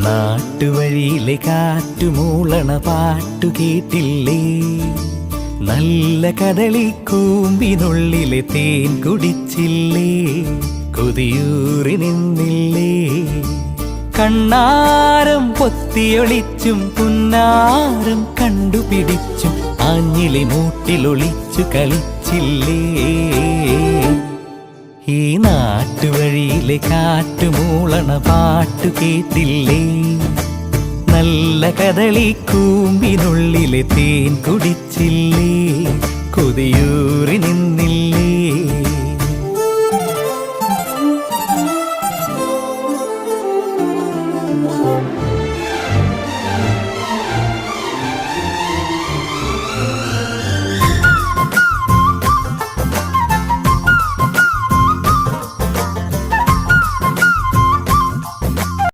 നാട്ടുവഴിയിലെ കാറ്റുമൂളണ പാട്ടു കേട്ടില്ലേ? നല്ല കദളിക്കൂമ്പിനുള്ളിലെ തേൻ കുടിച്ചില്ലേ? കൊതിയൂറി നിന്നില്ലേ? കണ്ണാരം പൊത്തിയൊളിച്ചും പുന്നാരം കണ്ടുപിടിച്ചും ആഞ്ഞിലി മൂട്ടിലൊളിച്ചു കളിച്ചില്ലേ? ഈ നാട്ടുവഴിയിലെ കാറ്റുമൂളണ പാട്ടു കേട്ടില്ലേ? നല്ല കദളിക്കൂമ്പിനുള്ളിലെ തേൻ കുടിച്ചില്ലേ? കൊതിയൂറി നിന്നില്ലേ?